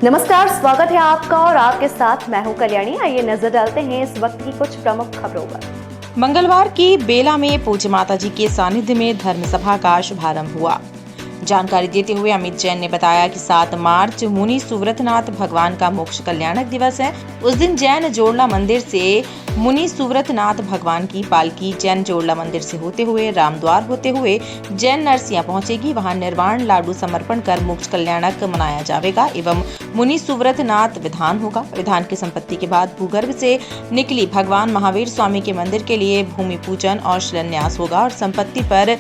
नमस्कार, स्वागत है आपका और आपके साथ मैं हूं कल्याणी। आइए नजर डालते हैं इस वक्त की कुछ प्रमुख खबरों पर। मंगलवार की बेला में पूज्य माताजी के सानिध्य में धर्म सभा का शुभारंभ हुआ। जानकारी देते हुए अमित जैन ने बताया कि 7 मार्च मुनि सुव्रतनाथ भगवान का मोक्ष कल्याणक दिवस है। उस दिन जैन जोड़ला मंदिर से मुनि सुव्रतनाथ भगवान की पालकी जैन जोड़ला मंदिर से होते हुए रामद्वार होते हुए जैन नरसिया पहुंचेगी। वहां निर्वाण लाडू समर्पण कर मोक्ष कल्याणक मनाया जाएगा एवं मुनि सुव्रतनाथ विधान होगा। विधान की संपत्ति के बाद भूगर्भ से निकली भगवान महावीर स्वामी के मंदिर के लिए भूमि पूजन और शिलान्यास होगा और संपत्ति पर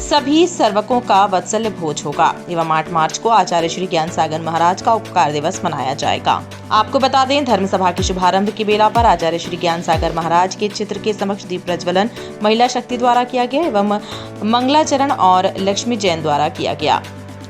सभी सर्वकों का वत्सल्य भोज होगा एवं 8 मार्च को आचार्य श्री ज्ञान सागर महाराज का उपकार दिवस मनाया जाएगा। आपको बता दें, धर्म सभा के शुभारंभ की बेला पर आचार्य श्री ज्ञान सागर महाराज के चित्र के समक्ष दीप प्रज्वलन महिला शक्ति द्वारा किया गया एवं मंगलाचरण और लक्ष्मी जैन द्वारा किया गया।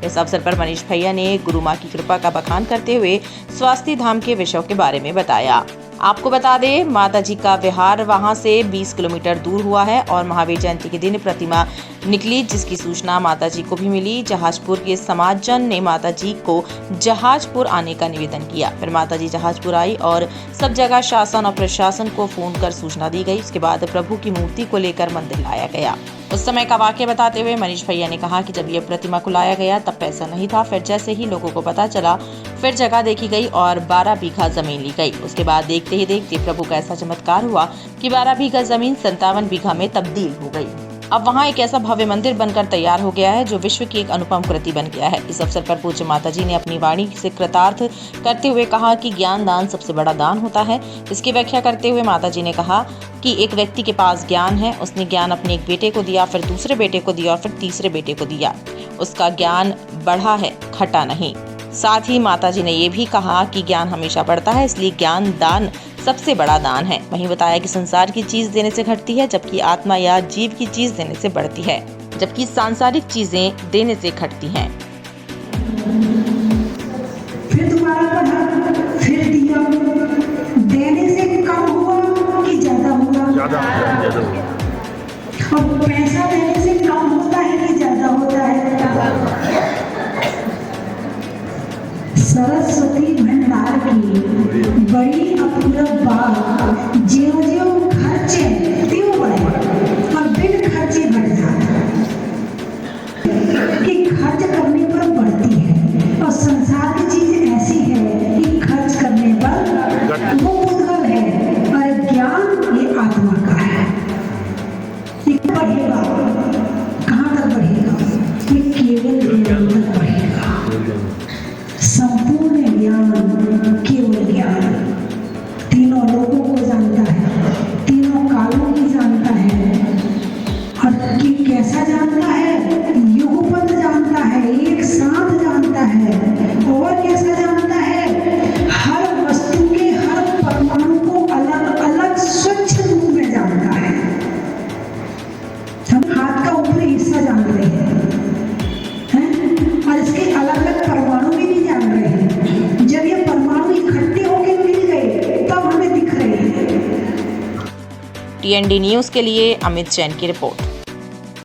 इस अवसर पर मनीष भैया ने गुरु माँ की कृपा का बखान करते हुए स्वास्थ्य धाम के विषयों के बारे में बताया। आपको बता दें, माता जी का विहार वहां से 20 किलोमीटर दूर हुआ है और महावीर जयंती के दिन प्रतिमा निकली, जिसकी सूचना माता जी को भी मिली। जहाजपुर के समाजजन ने माता जी को जहाजपुर आने का निवेदन किया। फिर माता जी जहाजपुर आई और सब जगह शासन और प्रशासन को फोन कर सूचना दी गई। उसके बाद प्रभु की मूर्ति को लेकर मंदिर लाया गया। उस समय का वाक्य बताते हुए मनीष भैया ने कहा कि जब ये प्रतिमा को लाया गया तब पैसा नहीं था। फिर जैसे ही लोगों को पता चला, फिर जगह देखी गई और 12 बीघा जमीन ली गई। उसके बाद देखते ही देखते प्रभु का ऐसा चमत्कार हुआ कि 12 बीघा जमीन 57 बीघा में तब्दील हो गई। अब वहाँ एक ऐसा भव्य मंदिर बनकर तैयार हो गया है जो विश्व की एक अनुपम कृति बन गया है। इस अवसर पर पूज्य माता जी ने अपनी वाणी से कृतार्थ करते हुए कहा कि ज्ञान दान सबसे बड़ा दान होता है। इसकी व्याख्या करते हुए माता जी ने कहा कि एक व्यक्ति के पास ज्ञान है, उसने ज्ञान अपने एक बेटे को दिया, फिर दूसरे बेटे को दिया और फिर तीसरे बेटे को दिया। उसका ज्ञान बढ़ा है, घटा नहीं। साथ ही माता जी ने ये भी कहा कि ज्ञान हमेशा बढ़ता है, इसलिए ज्ञान दान सबसे बड़ा दान है। वहीं बताया कि संसार की चीज देने से घटती है, जबकि आत्मा या जीव की चीज देने से बढ़ती है, जबकि सांसारिक चीजें देने से घटती हैं। फिर दोबारा पढ़ा, फिर दिया, देने से कम हुआ कि ज्यादा हुआ? ज्यादा हुआ। और पैसा देने से कम होता है कि ज्यादा होता है? सरस्वती भंडार की बड़ी अपूर्व बात, ज्यों ज्यों खर्चे त्यों बढ़े और बिन खर्चे बढ़ जाता कि खर्च करने पर बढ़ती है और संसार की चीज ऐसी है कि खर्च करने पर वो उद्गल है और ज्ञान ये आत्मा का है। ये बढ़ेगा, कहाँ तक बढ़ेगा? ये केवल ज्ञान तक बढ़ेगा। संपूर्ण ज्ञान, केवल ज्ञान तीनों लोगों को जानता है, तीनों कालों की जानता है। और कि कैसा जानता है? युगपत जानता है, एक साथ जानता है। और कैसा जानता है? हर वस्तु के हर परमाणु को अलग अलग स्वच्छ रूप में जानता है। हम हाथ का ऊपरी हिस्सा जान रहे हैं और इसके अलग अलग परमाणु भी नहीं जान रहे हैं। जब ये परमाणु इकट्ठे होकर मिल गए तब हमें दिख रहे हैं। TND न्यूज के लिए अमित जैन की रिपोर्ट।